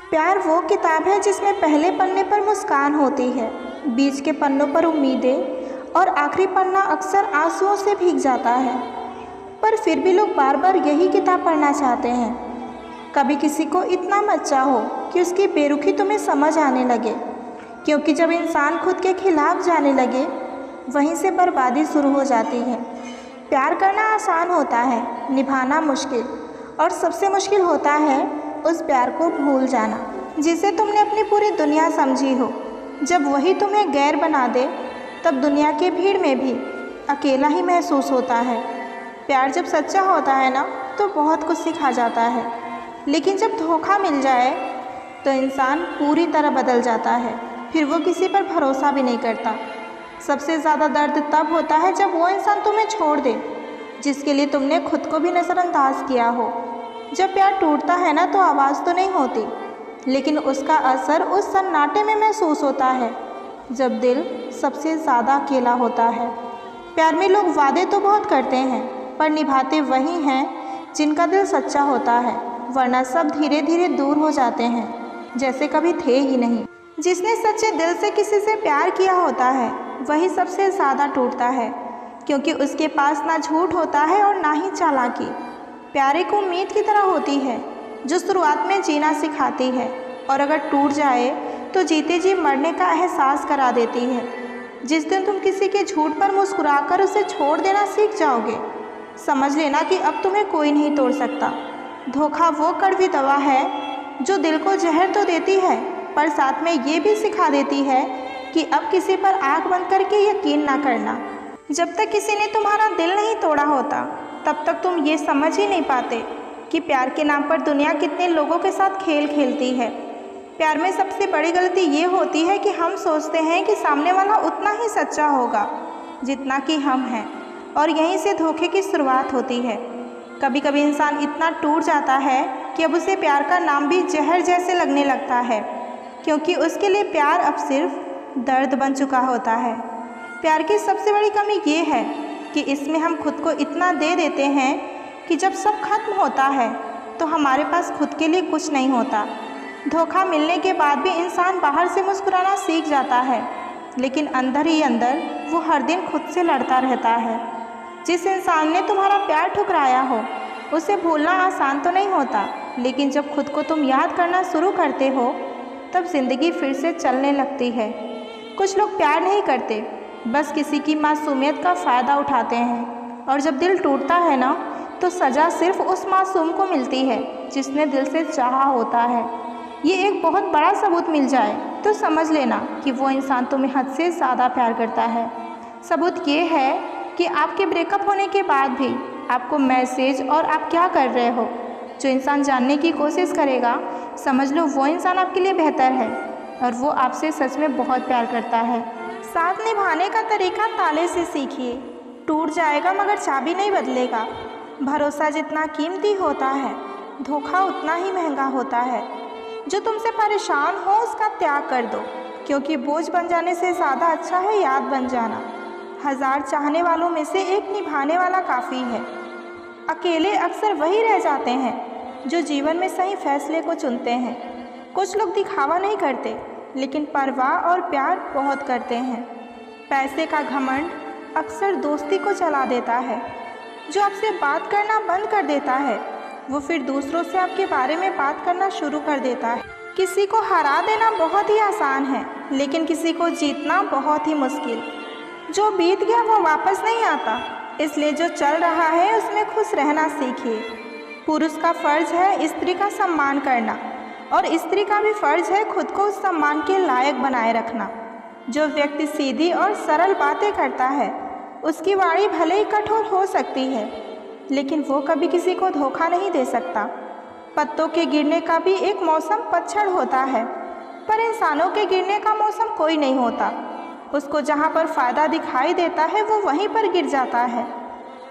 प्यार वो किताब है जिसमें पहले पन्ने पर मुस्कान होती है, बीच के पन्नों पर उम्मीदें और आखिरी पन्ना अक्सर आंसुओं से भीग जाता है। पर फिर भी लोग बार बार यही किताब पढ़ना चाहते हैं। कभी किसी को इतना मत चाहो कि उसकी बेरुखी तुम्हें समझ आने लगे, क्योंकि जब इंसान खुद के खिलाफ जाने लगे वहीं से बर्बादी शुरू हो जाती है। प्यार करना आसान होता है, निभाना मुश्किल, और सबसे मुश्किल होता है उस प्यार को भूल जाना जिसे तुमने अपनी पूरी दुनिया समझी हो। जब वही तुम्हें गैर बना दे तब दुनिया की भीड़ में भी अकेला ही महसूस होता है। प्यार जब सच्चा होता है ना तो बहुत कुछ सिखा जाता है, लेकिन जब धोखा मिल जाए तो इंसान पूरी तरह बदल जाता है। फिर वो किसी पर भरोसा भी नहीं करता। सबसे ज़्यादा दर्द तब होता है जब वो इंसान तुम्हें छोड़ दे जिसके लिए तुमने खुद को भी नज़रअंदाज किया हो। जब प्यार टूटता है ना तो आवाज़ तो नहीं होती, लेकिन उसका असर उस सन्नाटे में महसूस होता है जब दिल सबसे ज़्यादा अकेला होता है। प्यार में लोग वादे तो बहुत करते हैं, पर निभाते वही हैं जिनका दिल सच्चा होता है, वरना सब धीरे धीरे दूर हो जाते हैं जैसे कभी थे ही नहीं। जिसने सच्चे दिल से किसी से प्यार किया होता है वही सबसे ज़्यादा टूटता है, क्योंकि उसके पास ना झूठ होता है और ना ही चालाकी। प्यार एक उम्मीद की तरह होती है जो शुरुआत में जीना सिखाती है, और अगर टूट जाए तो जीते जी मरने का एहसास करा देती है। जिस दिन तुम किसी के झूठ पर मुस्कुराकर उसे छोड़ देना सीख जाओगे, समझ लेना कि अब तुम्हें कोई नहीं तोड़ सकता। धोखा वो कड़वी दवा है जो दिल को जहर तो देती है, पर साथ में ये भी सिखा देती है कि अब किसी पर आँख बंद करके यकीन ना करना। जब तक किसी ने तुम्हारा दिल नहीं तोड़ा होता तब तक तुम ये समझ ही नहीं पाते कि प्यार के नाम पर दुनिया कितने लोगों के साथ खेल खेलती है। प्यार में सबसे बड़ी गलती ये होती है कि हम सोचते हैं कि सामने वाला उतना ही सच्चा होगा जितना कि हम हैं, और यहीं से धोखे की शुरुआत होती है। कभी कभी इंसान इतना टूट जाता है कि अब उसे प्यार का नाम भी जहर जैसे लगने लगता है, क्योंकि उसके लिए प्यार अब सिर्फ दर्द बन चुका होता है। प्यार की सबसे बड़ी कमी ये है कि इसमें हम खुद को इतना दे देते हैं कि जब सब खत्म होता है तो हमारे पास खुद के लिए कुछ नहीं होता। धोखा मिलने के बाद भी इंसान बाहर से मुस्कुराना सीख जाता है, लेकिन अंदर ही अंदर वो हर दिन खुद से लड़ता रहता है। जिस इंसान ने तुम्हारा प्यार ठुकराया हो उसे भूलना आसान तो नहीं होता, लेकिन जब खुद को तुम याद करना शुरू करते हो तब ज़िंदगी फिर से चलने लगती है। कुछ लोग प्यार नहीं करते, बस किसी की मासूमियत का फ़ायदा उठाते हैं, और जब दिल टूटता है ना तो सज़ा सिर्फ उस मासूम को मिलती है जिसने दिल से चाहा होता है। ये एक बहुत बड़ा सबूत मिल जाए तो समझ लेना कि वो इंसान तुम्हें हद से ज़्यादा प्यार करता है। सबूत ये है कि आपके ब्रेकअप होने के बाद भी आपको मैसेज और आप क्या कर रहे हो, जो इंसान जानने की कोशिश करेगा, समझ लो वो इंसान आपके लिए बेहतर है और वो आपसे सच में बहुत प्यार करता है। साथ निभाने का तरीका ताले से सीखिए। टूट जाएगा मगर चाबी नहीं बदलेगा। भरोसा जितना कीमती होता है धोखा उतना ही महंगा होता है। जो तुमसे परेशान हो उसका त्याग कर दो, क्योंकि बोझ बन जाने से ज़्यादा अच्छा है याद बन जाना। 1000 चाहने वालों में से एक निभाने वाला काफ़ी है। अकेले अक्सर वही रह जाते हैं जो जीवन में सही फैसले को चुनते हैं। कुछ लोग दिखावा नहीं करते, लेकिन परवाह और प्यार बहुत करते हैं। पैसे का घमंड अक्सर दोस्ती को चला देता है। जो आपसे बात करना बंद कर देता है वो फिर दूसरों से आपके बारे में बात करना शुरू कर देता है। किसी को हरा देना बहुत ही आसान है, लेकिन किसी को जीतना बहुत ही मुश्किल। जो बीत गया वो वापस नहीं आता, इसलिए जो चल रहा है उसमें खुश रहना सीखिए। पुरुष का फर्ज है स्त्री का सम्मान करना, और स्त्री का भी फर्ज है खुद को उस सम्मान के लायक बनाए रखना। जो व्यक्ति सीधी और सरल बातें करता है उसकी वाणी भले ही कठोर हो सकती है, लेकिन वो कभी किसी को धोखा नहीं दे सकता। पत्तों के गिरने का भी एक मौसम पतझड़ होता है, पर इंसानों के गिरने का मौसम कोई नहीं होता। उसको जहाँ पर फ़ायदा दिखाई देता है वो वहीं पर गिर जाता है।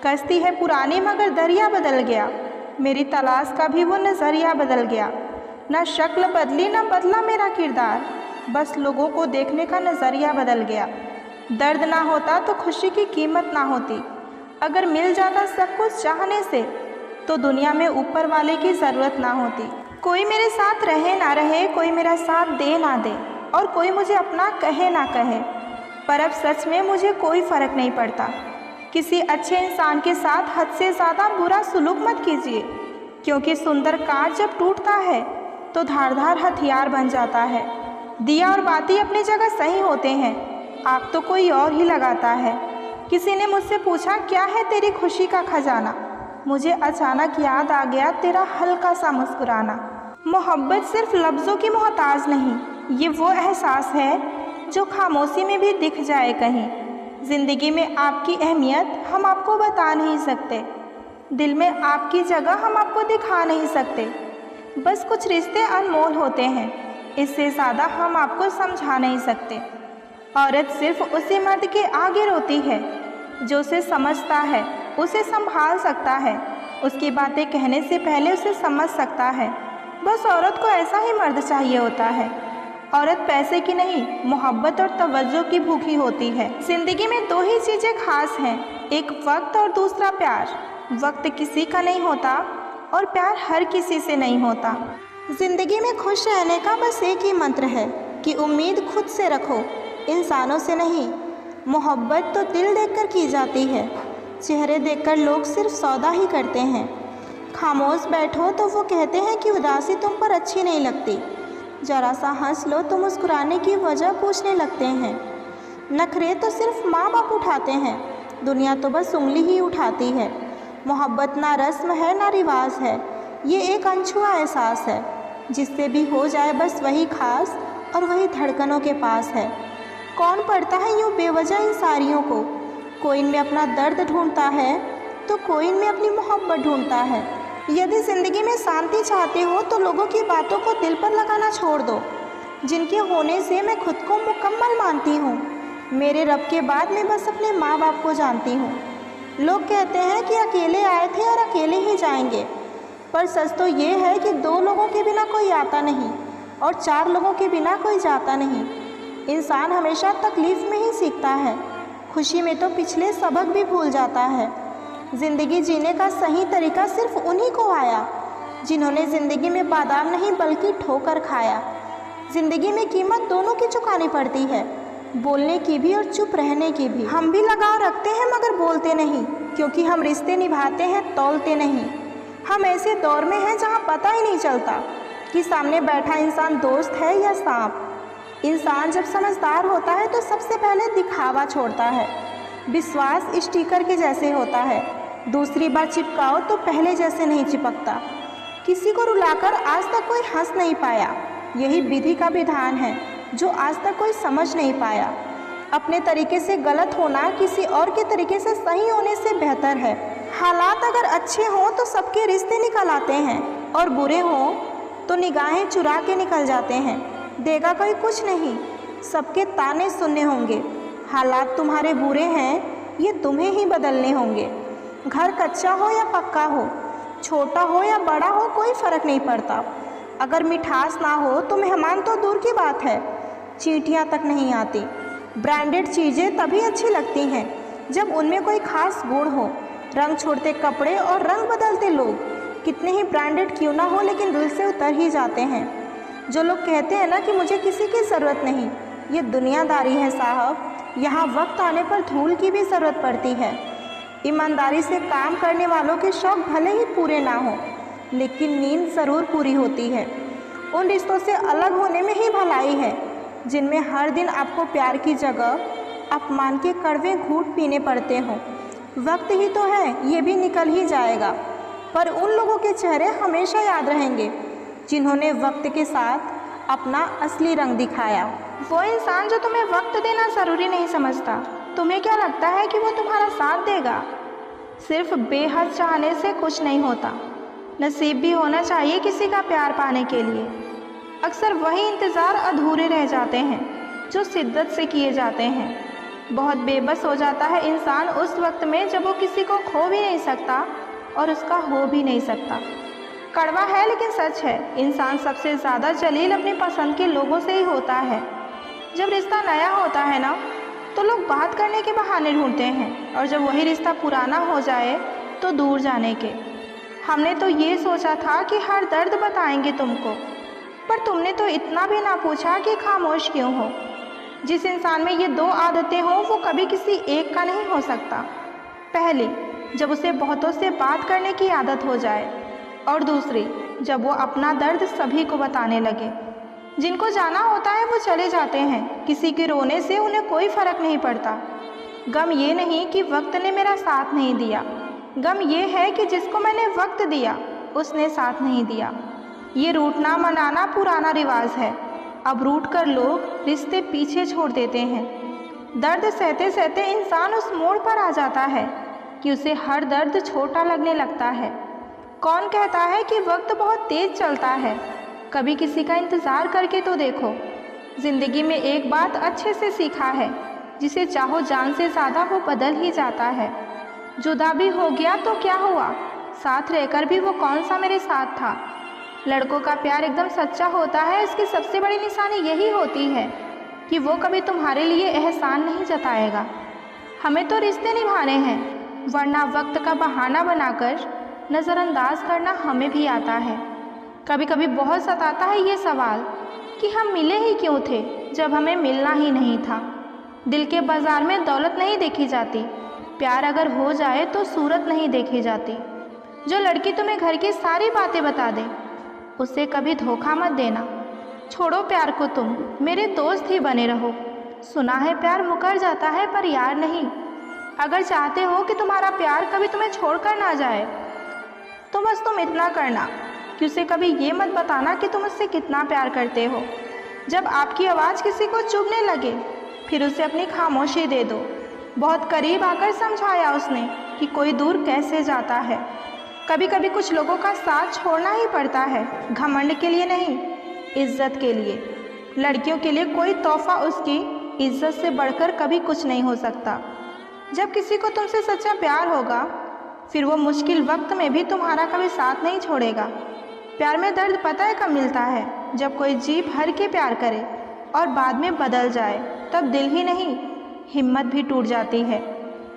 कश्ती है पुरानी मगर दरिया बदल गया, मेरी तलाश का भी वो नज़रिया बदल गया। न शक्ल बदली न बदला मेरा किरदार, बस लोगों को देखने का नज़रिया बदल गया। दर्द ना होता तो खुशी की कीमत ना होती। अगर मिल जाता सब कुछ चाहने से तो दुनिया में ऊपर वाले की ज़रूरत ना होती। कोई मेरे साथ रहे ना रहे, कोई मेरा साथ दे ना दे, और कोई मुझे अपना कहे ना कहे, पर अब सच में मुझे कोई फ़र्क नहीं पड़ता। किसी अच्छे इंसान के साथ हद से ज़्यादा बुरा सलूक मत कीजिए, क्योंकि सुंदर कांच जब टूटता है तो धारदार हथियार बन जाता है। दिया और बाती अपनी जगह सही होते हैं, आग तो कोई और ही लगाता है। किसी ने मुझसे पूछा, क्या है तेरी खुशी का खजाना? मुझे अचानक याद आ गया तेरा हल्का सा मुस्कुराना। मोहब्बत सिर्फ लफ्ज़ों की मोहताज नहीं, ये वो एहसास है जो खामोशी में भी दिख जाए कहीं। ज़िंदगी में आपकी अहमियत हम आपको बता नहीं सकते, दिल में आपकी जगह हम आपको दिखा नहीं सकते। बस कुछ रिश्ते अनमोल होते हैं, इससे ज़्यादा हम आपको समझा नहीं सकते। औरत सिर्फ उसी मर्द के आगे रोती है जो उसे समझता है, उसे संभाल सकता है, उसकी बातें कहने से पहले उसे समझ सकता है। बस औरत को ऐसा ही मर्द चाहिए होता है। औरत पैसे की नहीं, मोहब्बत और तवज्जो की भूखी होती है। ज़िंदगी में दो ही चीज़ें खास हैं, एक वक्त और दूसरा प्यार। वक्त किसी का नहीं होता और प्यार हर किसी से नहीं होता। ज़िंदगी में खुश रहने का बस एक ही मंत्र है कि उम्मीद खुद से रखो, इंसानों से नहीं। मोहब्बत तो दिल देखकर की जाती है, चेहरे देखकर लोग सिर्फ सौदा ही करते हैं। खामोश बैठो तो वो कहते हैं कि उदासी तुम पर अच्छी नहीं लगती, जरा सा हंस लो तो मुस्कुराने की वजह पूछने लगते हैं। नखरे तो सिर्फ माँ बाप उठाते हैं, दुनिया तो बस उंगली ही उठाती है। मोहब्बत ना रस्म है ना रिवाज है, ये एक अनछुआ एहसास है, जिससे भी हो जाए बस वही खास और वही धड़कनों के पास है। कौन पढ़ता है यूँ बेवजह इन सारियों को? कोई इनमें अपना दर्द ढूंढता है तो कोई इनमें अपनी मोहब्बत ढूंढता है। यदि ज़िंदगी में शांति चाहते हो तो लोगों की बातों को दिल पर लगाना छोड़ दो, जिनके होने से मैं खुद को मुकम्मल मानती हूँ। मेरे रब के बाद मैं बस अपने माँ बाप को जानती हूँ। लोग कहते हैं कि अकेले आए थे और अकेले ही जाएंगे, पर सच तो ये है कि दो लोगों के बिना कोई आता नहीं और चार लोगों के बिना कोई जाता नहीं। इंसान हमेशा तकलीफ़ में ही सीखता है, खुशी में तो पिछले सबक भी भूल जाता है। ज़िंदगी जीने का सही तरीका सिर्फ उन्हीं को आया जिन्होंने ज़िंदगी में बादाम नहीं बल्कि ठोकर खाया। ज़िंदगी में कीमत दोनों की चुकानी पड़ती है, बोलने की भी और चुप रहने की भी। हम भी लगाव रखते हैं मगर बोलते नहीं, क्योंकि हम रिश्ते निभाते हैं तौलते नहीं। हम ऐसे दौर में हैं जहाँ पता ही नहीं चलता कि सामने बैठा इंसान दोस्त है या सांप। इंसान जब समझदार होता है तो सबसे पहले दिखावा छोड़ता है। विश्वास स्टिकर के जैसे होता है, दूसरी बार चिपकाओ तो पहले जैसे नहीं चिपकता। किसी को रुलाकर आज तक कोई हंस नहीं पाया, यही विधि का विधान है जो आज तक कोई समझ नहीं पाया। अपने तरीके से गलत होना किसी और के तरीके से सही होने से बेहतर है। हालात अगर अच्छे हों तो सबके रिश्ते निकल आते हैं, और बुरे हों तो निगाहें चुरा के निकल जाते हैं। देगा कोई कुछ नहीं, सबके ताने सुनने होंगे। हालात तुम्हारे बुरे हैं, ये तुम्हें ही बदलने होंगे। घर कच्चा हो या पक्का हो, छोटा हो या बड़ा हो, कोई फ़र्क नहीं पड़ता। अगर मिठास ना हो तो मेहमान तो दूर की बात है, चींटियाँ तक नहीं आती। ब्रांडेड चीज़ें तभी अच्छी लगती हैं जब उनमें कोई ख़ास गुण हो। रंग छोड़ते कपड़े और रंग बदलते लोग कितने ही ब्रांडेड क्यों ना हो, लेकिन दिल से उतर ही जाते हैं। जो लोग कहते हैं ना कि मुझे किसी की ज़रूरत नहीं, ये दुनियादारी है साहब। यहाँ वक्त आने पर धूल की भी ज़रूरत पड़ती है। ईमानदारी से काम करने वालों के शौक़ भले ही पूरे ना हों, लेकिन नींद ज़रूर पूरी होती है। उन रिश्तों से अलग होने में ही भलाई है जिनमें हर दिन आपको प्यार की जगह अपमान के कड़वे घूंट पीने पड़ते हों। वक्त ही तो है, ये भी निकल ही जाएगा, पर उन लोगों के चेहरे हमेशा याद रहेंगे जिन्होंने वक्त के साथ अपना असली रंग दिखाया। वो इंसान जो तुम्हें वक्त देना ज़रूरी नहीं समझता। तुम्हें क्या लगता है कि वो तुम्हारा साथ देगा? सिर्फ बेहद चाहने से कुछ नहीं होता, नसीब भी होना चाहिए किसी का प्यार पाने के लिए। अक्सर वही इंतज़ार अधूरे रह जाते हैं जो शिद्दत से किए जाते हैं। बहुत बेबस हो जाता है इंसान उस वक्त में जब वो किसी को खो भी नहीं सकता और उसका हो भी नहीं सकता। कड़वा है लेकिन सच है, इंसान सबसे ज़्यादा जलील अपनी पसंद के लोगों से ही होता है। जब रिश्ता नया होता है ना, तो लोग बात करने के बहाने ढूंढते हैं, और जब वही रिश्ता पुराना हो जाए तो दूर जाने के। हमने तो ये सोचा था कि हर दर्द बताएंगे तुमको, पर तुमने तो इतना भी ना पूछा कि खामोश क्यों हो। जिस इंसान में ये दो आदतें हों वो कभी किसी एक का नहीं हो सकता। पहली, जब उसे बहुतों से बात करने की आदत हो जाए, और दूसरी, जब वो अपना दर्द सभी को बताने लगे। जिनको जाना होता है वो चले जाते हैं, किसी के रोने से उन्हें कोई फ़र्क नहीं पड़ता। गम ये नहीं कि वक्त ने मेरा साथ नहीं दिया, गम ये है कि जिसको मैंने वक्त दिया उसने साथ नहीं दिया। ये रूठना मनाना पुराना रिवाज है, अब रूठ कर लोग रिश्ते पीछे छोड़ देते हैं। दर्द सहते सहते इंसान उस मोड़ पर आ जाता है कि उसे हर दर्द छोटा लगने लगता है। कौन कहता है कि वक्त बहुत तेज चलता है? कभी किसी का इंतज़ार करके तो देखो। ज़िंदगी में एक बात अच्छे से सीखा है, जिसे चाहो जान से ज़्यादा वो बदल ही जाता है। जुदा भी हो गया तो क्या हुआ, साथ रहकर भी वो कौन सा मेरे साथ था। लड़कों का प्यार एकदम सच्चा होता है, इसकी सबसे बड़ी निशानी यही होती है कि वो कभी तुम्हारे लिए एहसान नहीं जताएगा। हमें तो रिश्ते निभाने हैं, वरना वक्त का बहाना बनाकर नज़रअंदाज करना हमें भी आता है। कभी कभी बहुत सताता है ये सवाल कि हम मिले ही क्यों थे जब हमें मिलना ही नहीं था। दिल के बाज़ार में दौलत नहीं देखी जाती, प्यार अगर हो जाए तो सूरत नहीं देखी जाती। जो लड़की तुम्हें घर की सारी बातें बता दे उससे कभी धोखा मत देना। छोड़ो प्यार को, तुम मेरे दोस्त ही बने रहो। सुना है प्यार मुकर जाता है पर यार नहीं। अगर चाहते हो कि तुम्हारा प्यार कभी तुम्हें छोड़कर ना जाए तो बस तुम इतना करना कि उसे कभी ये मत बताना कि तुम उससे कितना प्यार करते हो। जब आपकी आवाज़ किसी को चुभने लगे फिर उसे अपनी खामोशी दे दो। बहुत करीब आकर समझाया उसने कि कोई दूर कैसे जाता है। कभी कभी कुछ लोगों का साथ छोड़ना ही पड़ता है, घमंड के लिए नहीं, इज्जत के लिए। लड़कियों के लिए कोई तोहफा उसकी इज्जत से बढ़कर कभी कुछ नहीं हो सकता। जब किसी को तुमसे सच्चा प्यार होगा फिर वो मुश्किल वक्त में भी तुम्हारा कभी साथ नहीं छोड़ेगा। प्यार में दर्द पता है कब मिलता है? जब कोई जी भर के प्यार करे और बाद में बदल जाए, तब दिल ही नहीं हिम्मत भी टूट जाती है।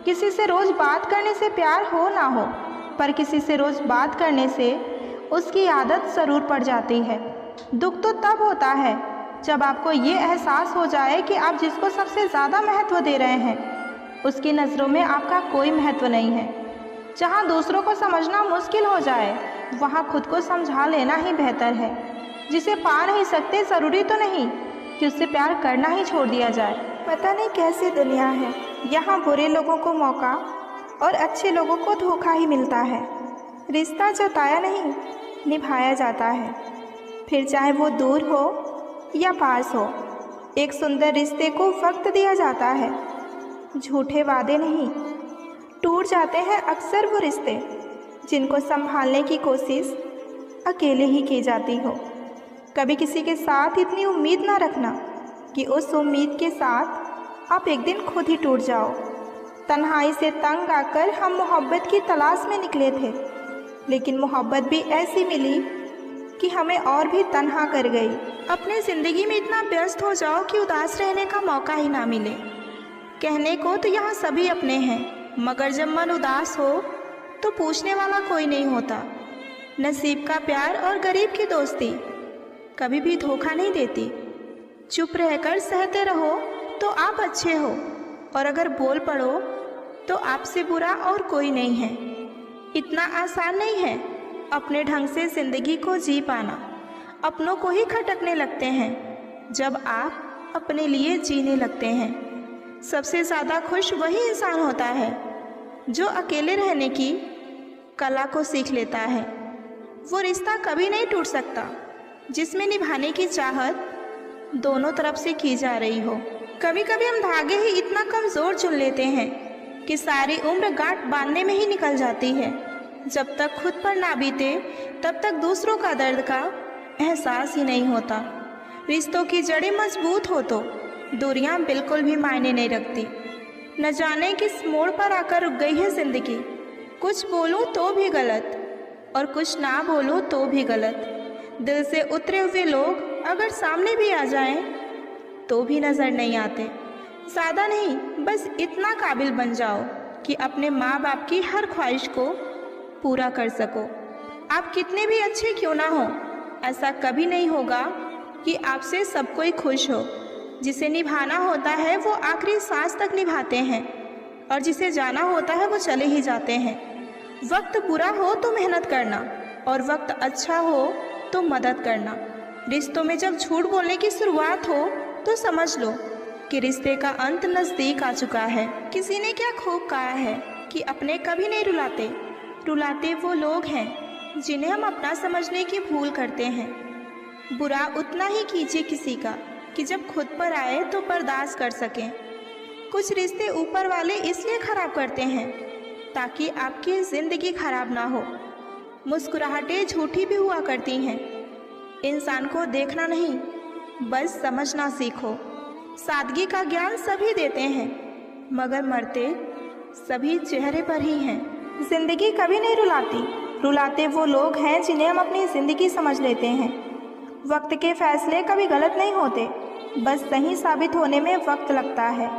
किसी से रोज़ बात करने से प्यार हो ना हो, पर किसी से रोज़ बात करने से उसकी आदत ज़रूर पड़ जाती है। दुख तो तब होता है जब आपको ये एहसास हो जाए कि आप जिसको सबसे ज़्यादा महत्व दे रहे हैं उसकी नज़रों में आपका कोई महत्व नहीं है। जहाँ दूसरों को समझना मुश्किल हो जाए वहाँ खुद को समझा लेना ही बेहतर है। जिसे पा नहीं सकते ज़रूरी तो नहीं कि उससे प्यार करना ही छोड़ दिया जाए। पता नहीं कैसी दुनिया है, यहाँ बुरे लोगों को मौका और अच्छे लोगों को धोखा ही मिलता है। रिश्ता जताया नहीं निभाया जाता है, फिर चाहे वो दूर हो या पास हो। एक सुंदर रिश्ते को वक्त दिया जाता है, झूठे वादे नहीं। टूट जाते हैं अक्सर वो रिश्ते जिनको संभालने की कोशिश अकेले ही की जाती हो। कभी किसी के साथ इतनी उम्मीद ना रखना कि उस उम्मीद के साथ आप एक दिन खुद ही टूट जाओ। तन्हाई से तंग आकर हम मोहब्बत की तलाश में निकले थे, लेकिन मोहब्बत भी ऐसी मिली कि हमें और भी तन्हा कर गई। अपने ज़िंदगी में इतना व्यस्त हो जाओ कि उदास रहने का मौका ही ना मिले। कहने को तो यहाँ सभी अपने हैं, मगर जब मन उदास हो तो पूछने वाला कोई नहीं होता। नसीब का प्यार और गरीब की दोस्ती कभी भी धोखा नहीं देती। चुप रहकर सहते रहो तो आप अच्छे हो, और अगर बोल पड़ो तो आपसे बुरा और कोई नहीं है। इतना आसान नहीं है अपने ढंग से ज़िंदगी को जी पाना। अपनों को ही खटकने लगते हैं जब आप अपने लिए जीने लगते हैं। सबसे ज़्यादा खुश वही इंसान होता है जो अकेले रहने की कला को सीख लेता है। वो रिश्ता कभी नहीं टूट सकता जिसमें निभाने की चाहत दोनों तरफ से की जा रही हो। कभी कभी हम धागे ही इतना कमज़ोर चुन लेते हैं कि सारी उम्र गांठ बांधने में ही निकल जाती है। जब तक खुद पर ना बीते तब तक दूसरों का दर्द का एहसास ही नहीं होता। रिश्तों की जड़ें मजबूत हो तो दूरियां बिल्कुल भी मायने नहीं रखती। न जाने किस मोड़ पर आकर रुक गई है ज़िंदगी। कुछ बोलूं तो भी गलत और कुछ ना बोलूं तो भी गलत। दिल से उतरे हुए लोग अगर सामने भी आ जाएं तो भी नज़र नहीं आते। ज़्यादा नहीं, बस इतना काबिल बन जाओ कि अपने माँ बाप की हर ख्वाहिश को पूरा कर सको। आप कितने भी अच्छे क्यों ना हो, ऐसा कभी नहीं होगा कि आपसे सब कोई खुश हो। जिसे निभाना होता है वो आखिरी सांस तक निभाते हैं, और जिसे जाना होता है वो चले ही जाते हैं। वक्त बुरा हो तो मेहनत करना, और वक्त अच्छा हो तो मदद करना। रिश्तों में जब झूठ बोलने की शुरुआत हो तो समझ लो कि रिश्ते का अंत नज़दीक आ चुका है। किसी ने क्या खूब कहा है कि अपने कभी नहीं रुलाते, रुलाते वो लोग हैं जिन्हें हम अपना समझने की भूल करते हैं। बुरा उतना ही कीजिए किसी का कि जब खुद पर आए तो बर्दाश्त कर सकें। कुछ रिश्ते ऊपर वाले इसलिए ख़राब करते हैं ताकि आपकी ज़िंदगी खराब ना हो। मुस्कुराहटें झूठी भी हुआ करती हैं। इंसान को देखना नहीं, बस समझना सीखो। सादगी का ज्ञान सभी देते हैं, मगर मरते सभी चेहरे पर ही हैं। ज़िंदगी कभी नहीं रुलाती, रुलाते वो लोग हैं जिन्हें हम अपनी ज़िंदगी समझ लेते हैं। वक्त के फैसले कभी गलत नहीं होते, बस सही साबित होने में वक्त लगता है।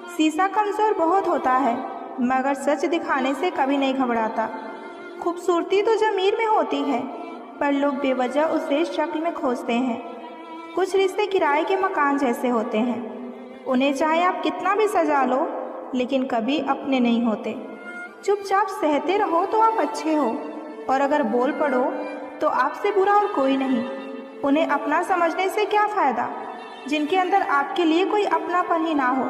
शीशा कमज़ोर बहुत होता है, मगर सच दिखाने से कभी नहीं घबराता। खूबसूरती तो ज़मीर में होती है, पर लोग बेवजह उसे शक्ल में खोजते हैं। कुछ रिश्ते किराए के मकान जैसे होते हैं, उन्हें चाहे आप कितना भी सजा लो, लेकिन कभी अपने नहीं होते। चुपचाप सहते रहो तो आप अच्छे हो, और अगर बोल पड़ो तो आपसे बुरा और कोई नहीं। उन्हें अपना समझने से क्या फ़ायदा जिनके अंदर आपके लिए कोई अपनापन ही ना हो।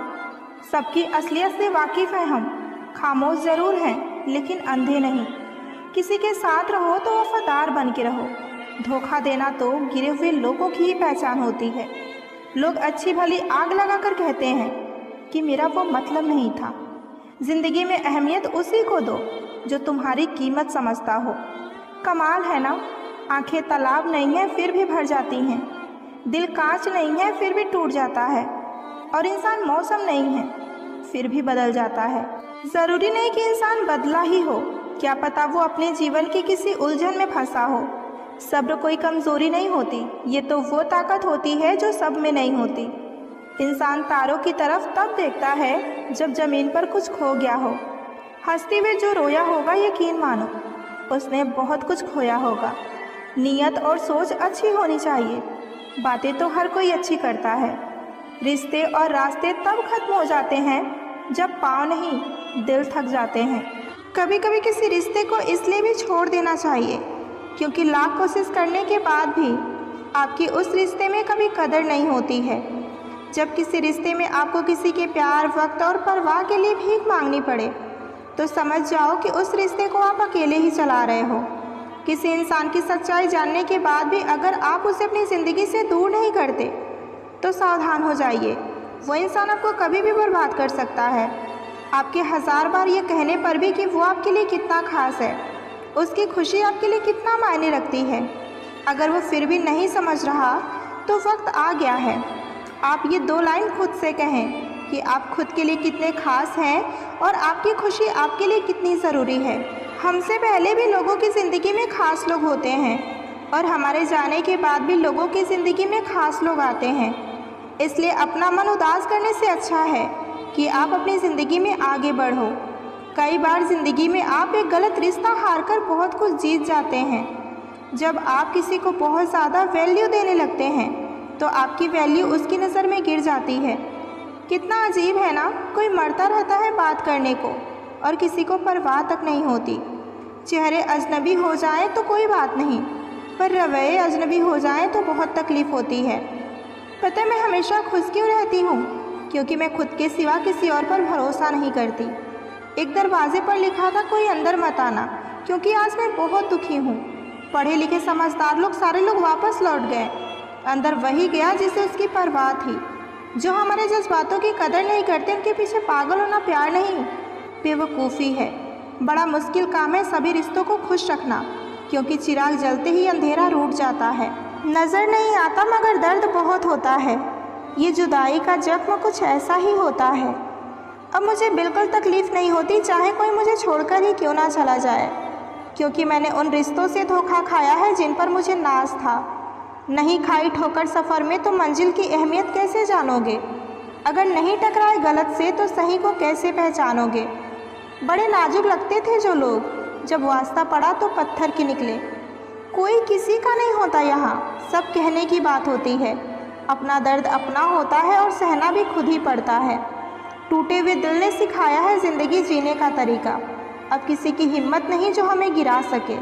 सबकी असलियत से वाकिफ़ हैं हम, खामोश ज़रूर हैं लेकिन अंधे नहीं। किसी के साथ रहो तो वफादार बन के रहो। धोखा देना तो गिरे हुए लोगों की ही पहचान होती है। लोग अच्छी भली आग लगाकर कहते हैं कि मेरा वो मतलब नहीं था। ज़िंदगी में अहमियत उसी को दो जो तुम्हारी कीमत समझता हो। कमाल है ना, आंखें तालाब नहीं है फिर भी भर जाती हैं, दिल कांच नहीं है फिर भी टूट जाता है, और इंसान मौसम नहीं है फिर भी बदल जाता है। ज़रूरी नहीं कि इंसान बदला ही हो, क्या पता वो अपने जीवन की किसी उलझन में फंसा हो। सब्र कोई कमज़ोरी नहीं होती, ये तो वो ताकत होती है जो सब में नहीं होती। इंसान तारों की तरफ तब देखता है जब ज़मीन पर कुछ खो गया हो। हंसते हुए जो रोया होगा यकीन मानो उसने बहुत कुछ खोया होगा। नीयत और सोच अच्छी होनी चाहिए, बातें तो हर कोई अच्छी करता है। रिश्ते और रास्ते तब खत्म हो जाते हैं जब पाँव नहीं दिल थक जाते हैं। कभी कभी किसी रिश्ते को इसलिए भी छोड़ देना चाहिए क्योंकि लाख कोशिश करने के बाद भी आपकी उस रिश्ते में कभी कदर नहीं होती है। जब किसी रिश्ते में आपको किसी के प्यार, वक्त और परवाह के लिए भीख मांगनी पड़े तो समझ जाओ कि उस रिश्ते को आप अकेले ही चला रहे हो। किसी इंसान की सच्चाई जानने के बाद भी अगर आप उसे अपनी ज़िंदगी से दूर नहीं करते तो सावधान हो जाइए, वो इंसान आपको कभी भी बर्बाद कर सकता है। आपके 1000 बार ये कहने पर भी कि वो आपके लिए कितना खास है, उसकी खुशी आपके लिए कितना मायने रखती है, अगर वो फिर भी नहीं समझ रहा तो वक्त आ गया है। आप ये 2 लाइन खुद से कहें कि आप खुद के लिए कितने खास हैं और आपकी खुशी आपके लिए कितनी ज़रूरी है। हमसे पहले भी लोगों की ज़िंदगी में खास लोग होते हैं और हमारे जाने के बाद भी लोगों की ज़िंदगी में खास लोग आते हैं। इसलिए अपना मन उदास करने से अच्छा है कि आप अपनी ज़िंदगी में आगे बढ़ो। कई बार ज़िंदगी में आप एक गलत रिश्ता हारकर बहुत कुछ जीत जाते हैं। जब आप किसी को बहुत ज़्यादा वैल्यू देने लगते हैं तो आपकी वैल्यू उसकी नज़र में गिर जाती है। कितना अजीब है ना, कोई मरता रहता है बात करने को और किसी को परवाह तक नहीं होती। चेहरे अजनबी हो जाएं तो कोई बात नहीं, पर रवैये अजनबी हो जाएं तो बहुत तकलीफ़ होती है। पता है मैं हमेशा खुश क्यों रहती हूँ? क्योंकि मैं खुद के सिवा किसी और पर भरोसा नहीं करती। एक दरवाजे पर लिखा था कोई अंदर मत आना, क्योंकि आज मैं बहुत दुखी हूँ। पढ़े लिखे समझदार लोग सारे लोग वापस लौट गए, अंदर वही गया जिसे उसकी परवाह थी। जो हमारे जज्बातों की कदर नहीं करते उनके पीछे पागल होना प्यार नहीं, बेवकूफ़ी है। बड़ा मुश्किल काम है सभी रिश्तों को खुश रखना, क्योंकि चिराग जलते ही अंधेरा रूठ जाता है। नज़र नहीं आता मगर दर्द बहुत होता है, ये जुदाई का जख्म कुछ ऐसा ही होता है। अब मुझे बिल्कुल तकलीफ़ नहीं होती चाहे कोई मुझे छोड़कर ही क्यों ना चला जाए, क्योंकि मैंने उन रिश्तों से धोखा खाया है जिन पर मुझे नाज था। नहीं खाई ठोकर सफ़र में तो मंजिल की अहमियत कैसे जानोगे? अगर नहीं टकराए गलत से तो सही को कैसे पहचानोगे? बड़े नाजुक लगते थे जो लोग, जब वास्ता पड़ा तो पत्थर के निकले। कोई किसी का नहीं होता यहाँ, सब कहने की बात होती है। अपना दर्द अपना होता है और सहना भी खुद ही पड़ता है। टूटे हुए दिल ने सिखाया है ज़िंदगी जीने का तरीका। अब किसी की हिम्मत नहीं जो हमें गिरा सके।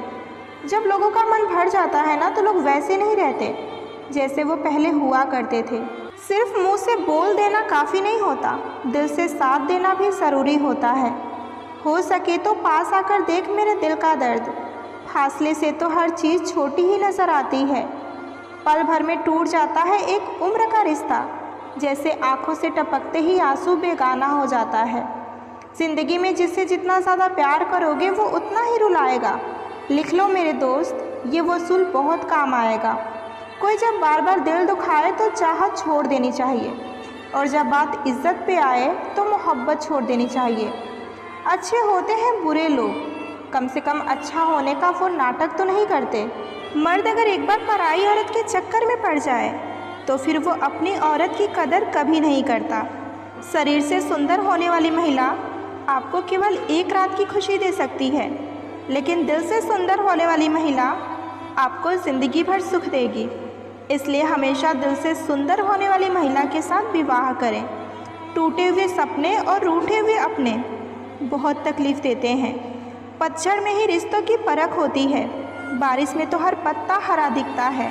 जब लोगों का मन भर जाता है ना, तो लोग वैसे नहीं रहते जैसे वो पहले हुआ करते थे। सिर्फ मुंह से बोल देना काफ़ी नहीं होता, दिल से साथ देना भी ज़रूरी होता है। हो सके तो पास आकर देख मेरे दिल का दर्द, फासले से तो हर चीज़ छोटी ही नज़र आती है। पल भर में टूट जाता है एक उम्र का रिश्ता, जैसे आंखों से टपकते ही आंसू बेगाना हो जाता है। ज़िंदगी में जिससे जितना ज़्यादा प्यार करोगे वो उतना ही रुलाएगा। लिख लो मेरे दोस्त, ये वसूल बहुत काम आएगा। कोई जब बार बार दिल दुखाए तो चाहत छोड़ देनी चाहिए, और जब बात इज्जत पे आए तो मोहब्बत छोड़ देनी चाहिए। अच्छे होते हैं बुरे लोग, कम से कम अच्छा होने का वो नाटक तो नहीं करते। मर्द अगर एक बार पराई औरत के चक्कर में पड़ जाए तो फिर वो अपनी औरत की कदर कभी नहीं करता। शरीर से सुंदर होने वाली महिला आपको केवल एक रात की खुशी दे सकती है, लेकिन दिल से सुंदर होने वाली महिला आपको ज़िंदगी भर सुख देगी। इसलिए हमेशा दिल से सुंदर होने वाली महिला के साथ विवाह करें। टूटे हुए सपने और रूठे हुए अपने बहुत तकलीफ़ देते हैं। पतझड़ में ही रिश्तों की परख होती है, बारिश में तो हर पत्ता हरा दिखता है।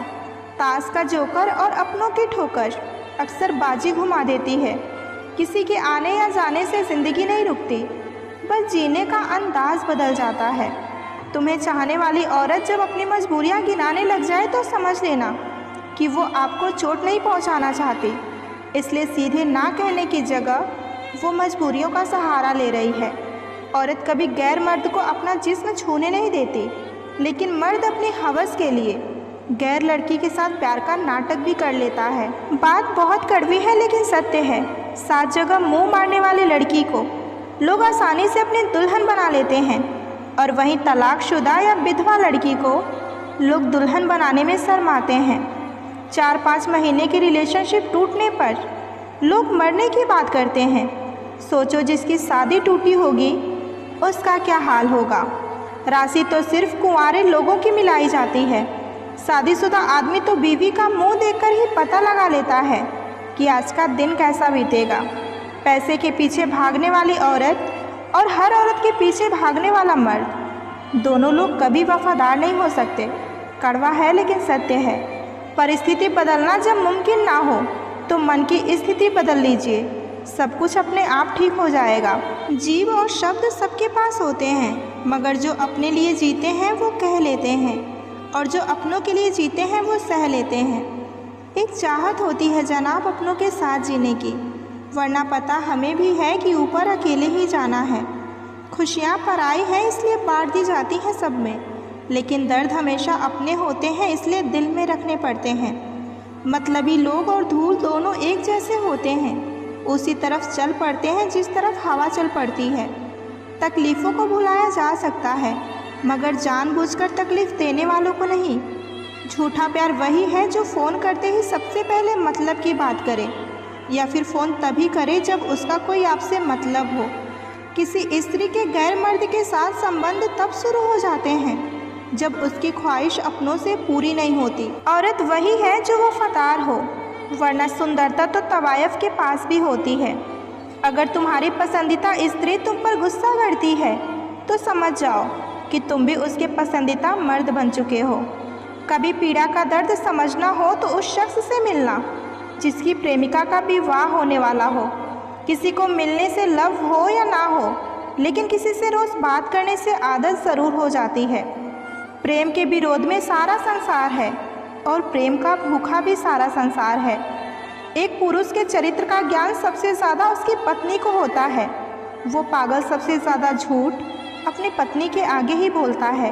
ताश का जोकर और अपनों की ठोकर अक्सर बाजी घुमा देती है। किसी के आने या जाने से ज़िंदगी नहीं रुकती, बस जीने का अंदाज बदल जाता है। तुम्हें चाहने वाली औरत जब अपनी मजबूरियां गिनाने लग जाए तो समझ लेना कि वो आपको चोट नहीं पहुंचाना चाहती। इसलिए सीधे ना कहने की जगह वो मजबूरियों का सहारा ले रही है। औरत कभी गैर मर्द को अपना जिस्म छूने नहीं देती, लेकिन मर्द अपनी हवस के लिए गैर लड़की के साथ प्यार का नाटक भी कर लेता है। बात बहुत कड़वी है लेकिन सत्य है। 7 जगह मुंह मारने वाली लड़की को लोग आसानी से अपनी दुल्हन बना लेते हैं, और वहीं तलाकशुदा या विधवा लड़की को लोग दुल्हन बनाने में शर्माते हैं। 4-5 महीने की रिलेशनशिप टूटने पर लोग मरने की बात करते हैं। सोचो जिसकी शादी टूटी होगी उसका क्या हाल होगा। राशि तो सिर्फ कुंवारे लोगों की मिलाई जाती है। शादीशुदा आदमी तो बीवी का मुंह देखकर ही पता लगा लेता है कि आज का दिन कैसा बीतेगा। पैसे के पीछे भागने वाली औरत और हर औरत के पीछे भागने वाला मर्द, दोनों लोग कभी वफादार नहीं हो सकते। कड़वा है लेकिन सत्य है। परिस्थिति बदलना जब मुमकिन ना हो तो मन की स्थिति बदल लीजिए, सब कुछ अपने आप ठीक हो जाएगा। जीव और शब्द सबके पास होते हैं, मगर जो अपने लिए जीते हैं वो कह लेते हैं, और जो अपनों के लिए जीते हैं वो सह लेते हैं। एक चाहत होती है जनाब अपनों के साथ जीने की, वरना पता हमें भी है कि ऊपर अकेले ही जाना है। खुशियाँ पराई हैं इसलिए बांट दी जाती हैं सब में, लेकिन दर्द हमेशा अपने होते हैं इसलिए दिल में रखने पड़ते हैं। मतलबी लोग और धूल दोनों एक जैसे होते हैं, उसी तरफ चल पड़ते हैं जिस तरफ हवा चल पड़ती है। तकलीफ़ों को भुलाया जा सकता है, मगर जानबूझकर तकलीफ़ देने वालों को नहीं। झूठा प्यार वही है जो फ़ोन करते ही सबसे पहले मतलब की बात करे, या फिर फ़ोन तभी करे जब उसका कोई आपसे मतलब हो। किसी स्त्री के गैर मर्द के साथ संबंध तब शुरू हो जाते हैं जब उसकी ख्वाहिश अपनों से पूरी नहीं होती। औरत वही है जो वफादार हो, वरना सुंदरता तो तवायफ के पास भी होती है। अगर तुम्हारी पसंदीदा स्त्री तुम पर गुस्सा करती है तो समझ जाओ कि तुम भी उसके पसंदीदा मर्द बन चुके हो। कभी पीड़ा का दर्द समझना हो तो उस शख्स से मिलना जिसकी प्रेमिका का विवाह होने वाला हो। किसी को मिलने से लव हो या ना हो, लेकिन किसी से रोज़ बात करने से आदत ज़रूर हो जाती है। प्रेम के विरोध में सारा संसार है और प्रेम का भूखा भी सारा संसार है। एक पुरुष के चरित्र का ज्ञान सबसे ज़्यादा उसकी पत्नी को होता है। वो पागल सबसे ज़्यादा झूठ अपनी पत्नी के आगे ही बोलता है।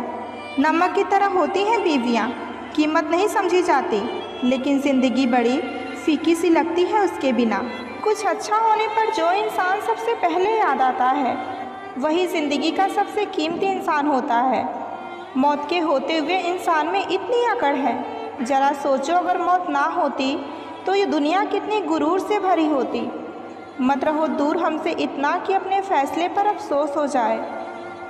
नमक की तरह होती हैं बीवियाँ, कीमत नहीं समझी जाती, लेकिन ज़िंदगी बड़ी फीकी सी लगती है उसके बिना। कुछ अच्छा होने पर जो इंसान सबसे पहले याद आता है वही ज़िंदगी का सबसे कीमती इंसान होता है। मौत के होते हुए इंसान में इतनी अकड़ है, ज़रा सोचो अगर मौत ना होती तो ये दुनिया कितनी गुरूर से भरी होती। मत रहो दूर हमसे इतना कि अपने फ़ैसले पर अफसोस हो जाए।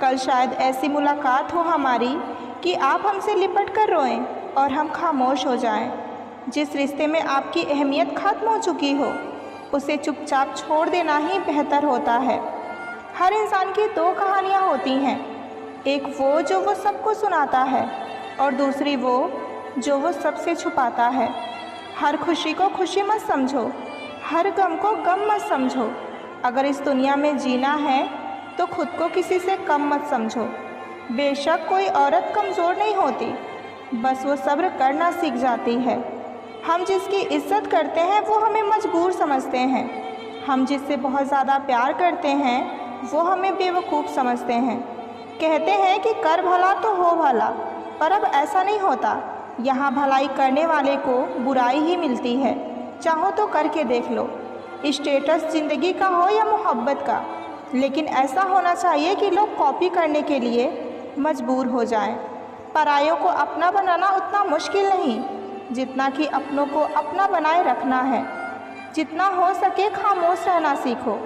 कल शायद ऐसी मुलाकात हो हमारी कि आप हमसे लिपट कर रोएं और हम खामोश हो जाएं। जिस रिश्ते में आपकी अहमियत खत्म हो चुकी हो उसे चुपचाप छोड़ देना ही बेहतर होता है। हर इंसान की दो कहानियाँ होती हैं, एक वो जो वो सबको सुनाता है और दूसरी वो जो वो सबसे छुपाता है। हर खुशी को खुशी मत समझो, हर गम को गम मत समझो। अगर इस दुनिया में जीना है तो खुद को किसी से कम मत समझो। बेशक कोई औरत कमज़ोर नहीं होती, बस वो सब्र करना सीख जाती है। हम जिसकी इज्जत करते हैं वो हमें मजबूर समझते हैं, हम जिससे बहुत ज़्यादा प्यार करते हैं वो हमें बेवकूफ़ समझते हैं। कहते हैं कि कर भला तो हो भला, पर अब ऐसा नहीं होता। यहाँ भलाई करने वाले को बुराई ही मिलती है। चाहो तो करके देख लो, स्टेटस ज़िंदगी का हो या मोहब्बत का, लेकिन ऐसा होना चाहिए कि लोग कॉपी करने के लिए मजबूर हो जाएं। परायों को अपना बनाना उतना मुश्किल नहीं जितना कि अपनों को अपना बनाए रखना है। जितना हो सके खामोश रहना सीखो,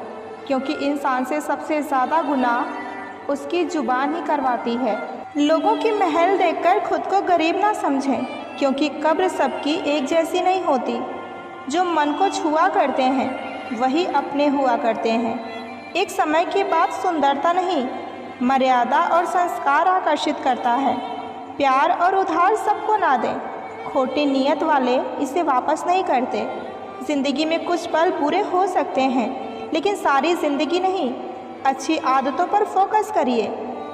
क्योंकि इंसान से सबसे ज़्यादा गुनाह उसकी ज़ुबान ही करवाती है। लोगों की महल देखकर खुद को गरीब ना समझें, क्योंकि कब्र सबकी एक जैसी नहीं होती। जो मन को छुआ करते हैं वही अपने हुआ करते हैं। एक समय के बाद सुंदरता नहीं, मर्यादा और संस्कार आकर्षित करता है। प्यार और उधार सबको ना दें, खोटी नीयत वाले इसे वापस नहीं करते। ज़िंदगी में कुछ पल बुरे हो सकते हैं, लेकिन सारी ज़िंदगी नहीं। अच्छी आदतों पर फोकस करिए,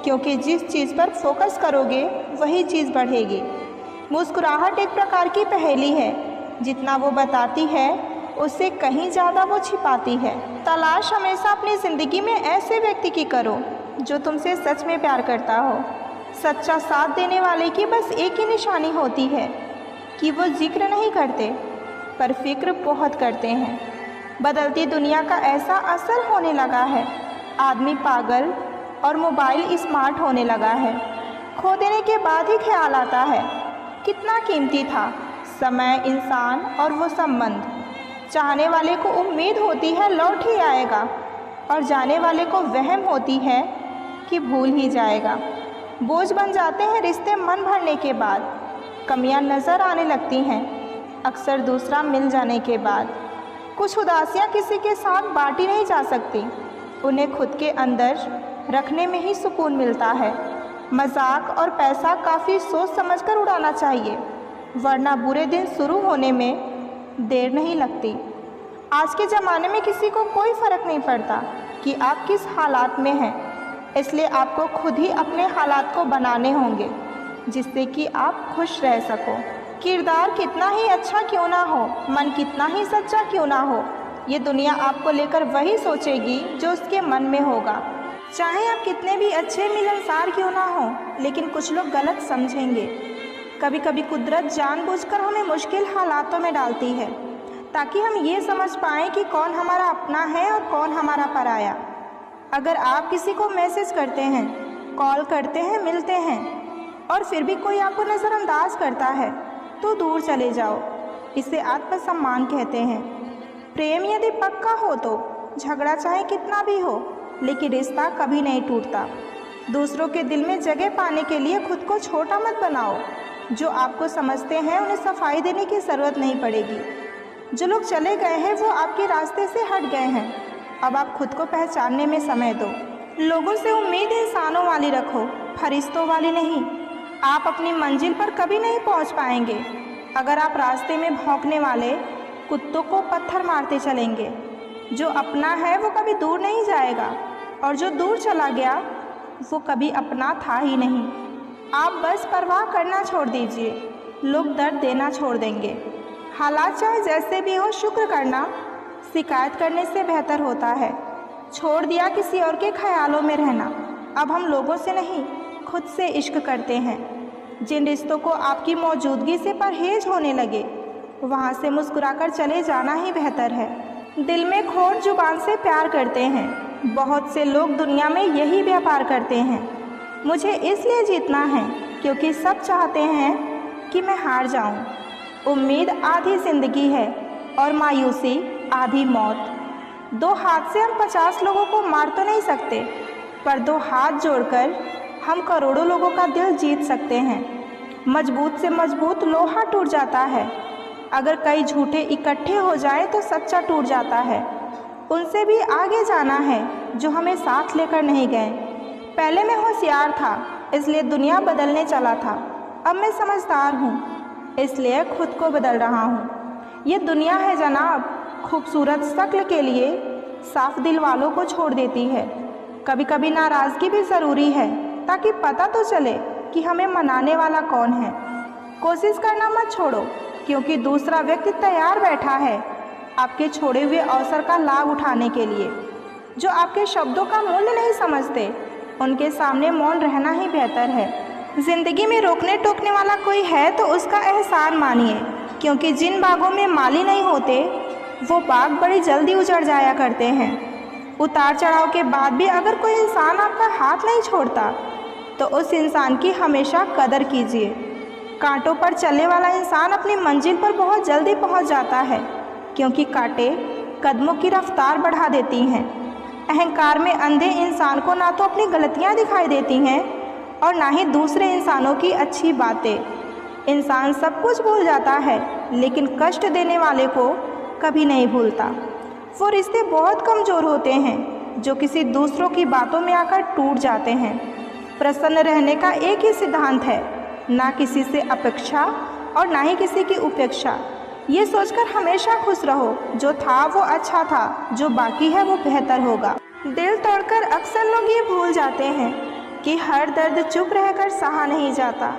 क्योंकि जिस चीज़ पर फोकस करोगे वही चीज़ बढ़ेगी। मुस्कुराहट एक प्रकार की पहेली है, जितना वो बताती है उससे कहीं ज़्यादा वो छिपाती है। तलाश हमेशा अपनी ज़िंदगी में ऐसे व्यक्ति की करो जो तुमसे सच में प्यार करता हो। सच्चा साथ देने वाले की बस एक ही निशानी होती है कि वो जिक्र नहीं करते पर फिक्र बहुत करते हैं। बदलती दुनिया का ऐसा असर होने लगा है, आदमी पागल और मोबाइल स्मार्ट होने लगा है। खो देने के बाद ही ख्याल आता है कितना कीमती था समय, इंसान और वो संबंध। चाहने वाले को उम्मीद होती है लौट ही आएगा, और जाने वाले को वहम होती है कि भूल ही जाएगा। बोझ बन जाते हैं रिश्ते मन भरने के बाद, कमियां नज़र आने लगती हैं अक्सर दूसरा मिल जाने के बाद। कुछ उदासियां किसी के साथ बांटी नहीं जा सकती, उन्हें खुद के अंदर रखने में ही सुकून मिलता है। मजाक और पैसा काफ़ी सोच समझकर उड़ाना चाहिए, वरना बुरे दिन शुरू होने में देर नहीं लगती। आज के ज़माने में किसी को कोई फ़र्क नहीं पड़ता कि आप किस हालात में हैं, इसलिए आपको खुद ही अपने हालात को बनाने होंगे जिससे कि आप खुश रह सको। किरदार कितना ही अच्छा क्यों ना हो, मन कितना ही सच्चा क्यों ना हो, ये दुनिया आपको लेकर वही सोचेगी जो उसके मन में होगा। चाहे आप कितने भी अच्छे मिलनसार क्यों ना हो, लेकिन कुछ लोग गलत समझेंगे। कभी कभी कुदरत जानबूझकर हमें मुश्किल हालातों में डालती है ताकि हम ये समझ पाएँ कि कौन हमारा अपना है और कौन हमारा पराया। अगर आप किसी को मैसेज करते हैं, कॉल करते हैं, मिलते हैं और फिर भी कोई आपको नज़रअंदाज करता है तो दूर चले जाओ। इसे आत्मसम्मान कहते हैं। प्रेम यदि पक्का हो तो झगड़ा चाहे कितना भी हो, लेकिन रिश्ता कभी नहीं टूटता। दूसरों के दिल में जगह पाने के लिए खुद को छोटा मत बनाओ। जो आपको समझते हैं उन्हें सफाई देने की ज़रूरत नहीं पड़ेगी। जो लोग चले गए हैं वो आपके रास्ते से हट गए हैं, अब आप खुद को पहचानने में समय दो। लोगों से उम्मीद इंसानों वाली रखो, फरिश्तों वाली नहीं। आप अपनी मंजिल पर कभी नहीं पहुंच पाएंगे अगर आप रास्ते में भौंकने वाले कुत्तों को पत्थर मारते चलेंगे। जो अपना है वो कभी दूर नहीं जाएगा, और जो दूर चला गया वो कभी अपना था ही नहीं। आप बस परवाह करना छोड़ दीजिए, लोग दर्द देना छोड़ देंगे। हालात चाहे जैसे भी हो, शुक्र करना शिकायत करने से बेहतर होता है। छोड़ दिया किसी और के ख्यालों में रहना। अब हम लोगों से नहीं, खुद से इश्क करते हैं। जिन रिश्तों को आपकी मौजूदगी से परहेज होने लगे, वहाँ से मुस्कुराकर चले जाना ही बेहतर है। दिल में खोट जुबान से प्यार करते हैं। बहुत से लोग दुनिया में यही व्यापार करते हैं। मुझे इसलिए जीतना है क्योंकि सब चाहते हैं कि मैं हार जाऊं। उम्मीद आधी ज़िंदगी है और मायूसी आधी मौत। दो हाथ से हम 50 लोगों को मार तो नहीं सकते, पर दो हाथ जोड़कर हम करोड़ों लोगों का दिल जीत सकते हैं। मजबूत से मजबूत लोहा टूट जाता है। अगर कई झूठे इकट्ठे हो जाए तो सच्चा टूट जाता है। उनसे भी आगे जाना है जो हमें साथ लेकर नहीं गए। पहले मैं होशियार था, इसलिए दुनिया बदलने चला था। अब मैं समझदार हूँ, इसलिए खुद को बदल रहा हूँ। ये दुनिया है जनाब, खूबसूरत शक्ल के लिए साफ दिल वालों को छोड़ देती है। कभी कभी नाराज़गी भी ज़रूरी है ताकि पता तो चले कि हमें मनाने वाला कौन है। कोशिश करना मत छोड़ो, क्योंकि दूसरा व्यक्ति तैयार बैठा है आपके छोड़े हुए अवसर का लाभ उठाने के लिए। जो आपके शब्दों का मूल्य नहीं समझते, उनके सामने मौन रहना ही बेहतर है। ज़िंदगी में रोकने टोकने वाला कोई है तो उसका एहसान मानिए, क्योंकि जिन बागों में माली नहीं होते वो बाग बड़ी जल्दी उजड़ जाया करते हैं। उतार चढ़ाव के बाद भी अगर कोई इंसान आपका हाथ नहीं छोड़ता तो उस इंसान की हमेशा कदर कीजिए। कांटों पर चलने वाला इंसान अपनी मंजिल पर बहुत जल्दी पहुंच जाता है, क्योंकि कांटे कदमों की रफ्तार बढ़ा देती हैं। अहंकार में अंधे इंसान को ना तो अपनी गलतियां दिखाई देती हैं और ना ही दूसरे इंसानों की अच्छी बातें। इंसान सब कुछ भूल जाता है, लेकिन कष्ट देने वाले को कभी नहीं भूलता। वो रिश्ते बहुत कमज़ोर होते हैं जो किसी दूसरों की बातों में आकर टूट जाते हैं। प्रसन्न रहने का एक ही सिद्धांत है, ना किसी से अपेक्षा और ना ही किसी की उपेक्षा। ये सोचकर हमेशा खुश रहो, जो था वो अच्छा था, जो बाकी है वो बेहतर होगा। दिल तोड़कर अक्सर लोग ये भूल जाते हैं कि हर दर्द चुप रहकर सहा नहीं जाता।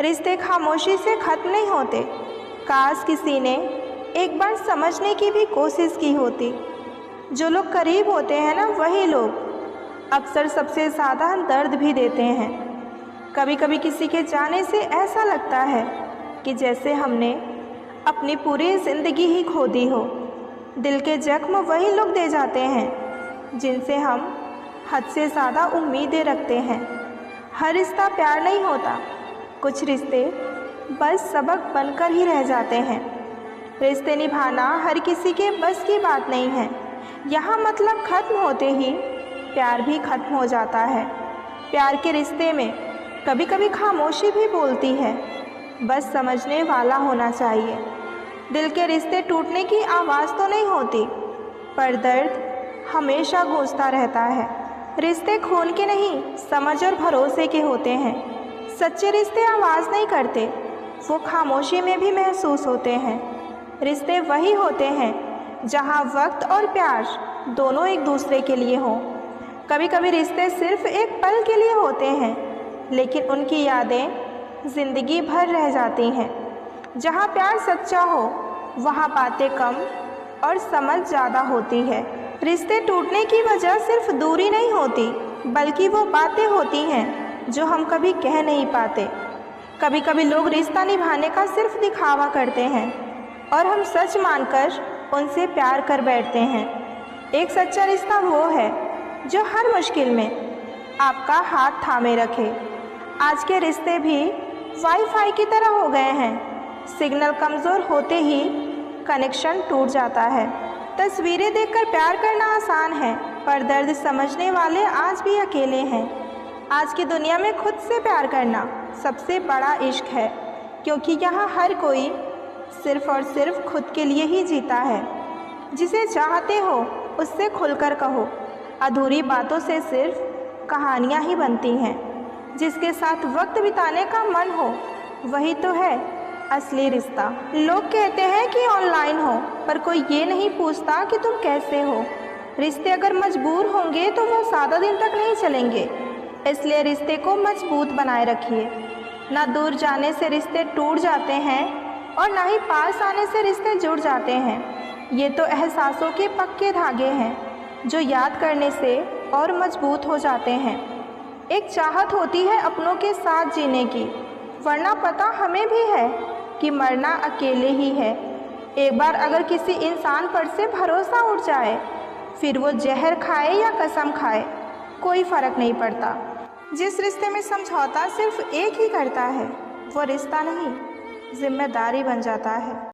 रिश्ते खामोशी से ख़त्म नहीं होते। काश किसी ने एक बार समझने की भी कोशिश की होती। जो लोग करीब होते हैं ना, वही लोग अक्सर सबसे ज़्यादा दर्द भी देते हैं। कभी कभी किसी के जाने से ऐसा लगता है कि जैसे हमने अपनी पूरी ज़िंदगी ही खो दी हो। दिल के जख्म वही लोग दे जाते हैं जिनसे हम हद से ज़्यादा उम्मीदें रखते हैं। हर रिश्ता प्यार नहीं होता, कुछ रिश्ते बस सबक बनकर ही रह जाते हैं। रिश्ते निभाना हर किसी के बस की बात नहीं है। यहाँ मतलब ख़त्म होते ही प्यार भी ख़त्म हो जाता है। प्यार के रिश्ते में कभी कभी खामोशी भी बोलती है, बस समझने वाला होना चाहिए। दिल के रिश्ते टूटने की आवाज़ तो नहीं होती, पर दर्द हमेशा गूंजता रहता है। रिश्ते खून के नहीं, समझ और भरोसे के होते हैं। सच्चे रिश्ते आवाज़ नहीं करते, वो खामोशी में भी महसूस होते हैं। रिश्ते वही होते हैं जहाँ वक्त और प्यार दोनों एक दूसरे के लिए हों। कभी कभी रिश्ते सिर्फ एक पल के लिए होते हैं, लेकिन उनकी यादें ज़िंदगी भर रह जाती हैं। जहाँ प्यार सच्चा हो वहाँ बातें कम और समझ ज़्यादा होती है। रिश्ते टूटने की वजह सिर्फ दूरी नहीं होती, बल्कि वो बातें होती हैं जो हम कभी कह नहीं पाते। कभी कभी लोग रिश्ता निभाने का सिर्फ दिखावा करते हैं और हम सच मानकर उनसे प्यार कर बैठते हैं। एक सच्चा रिश्ता वो है जो हर मुश्किल में आपका हाथ थामे रखे। आज के रिश्ते भी वाईफाई की तरह हो गए हैं। सिग्नल कमज़ोर होते ही कनेक्शन टूट जाता है। तस्वीरें देखकर प्यार करना आसान है, पर दर्द समझने वाले आज भी अकेले हैं। आज की दुनिया में खुद से प्यार करना सबसे बड़ा इश्क है, क्योंकि यहाँ हर कोई सिर्फ़ और सिर्फ खुद के लिए ही जीता है। जिसे चाहते हो उससे खुलकर कहो। अधूरी बातों से सिर्फ कहानियाँ ही बनती हैं। जिसके साथ वक्त बिताने का मन हो वही तो है असली रिश्ता। लोग कहते हैं कि ऑनलाइन हो, पर कोई ये नहीं पूछता कि तुम कैसे हो। रिश्ते अगर मजबूर होंगे तो वो ज़्यादा दिन तक नहीं चलेंगे, इसलिए रिश्ते को मजबूत बनाए रखिए। ना दूर जाने से रिश्ते टूट जाते हैं और ना ही पास आने से रिश्ते जुड़ जाते हैं। ये तो एहसासों के पक्के धागे हैं जो याद करने से और मजबूत हो जाते हैं। एक चाहत होती है अपनों के साथ जीने की, वरना पता हमें भी है कि मरना अकेले ही है। एक बार अगर किसी इंसान पर से भरोसा उठ जाए, फिर वो जहर खाए या कसम खाए, कोई फ़र्क नहीं पड़ता। जिस रिश्ते में समझौता सिर्फ एक ही करता है, वो रिश्ता नहीं, जिम्मेदारी बन जाता है।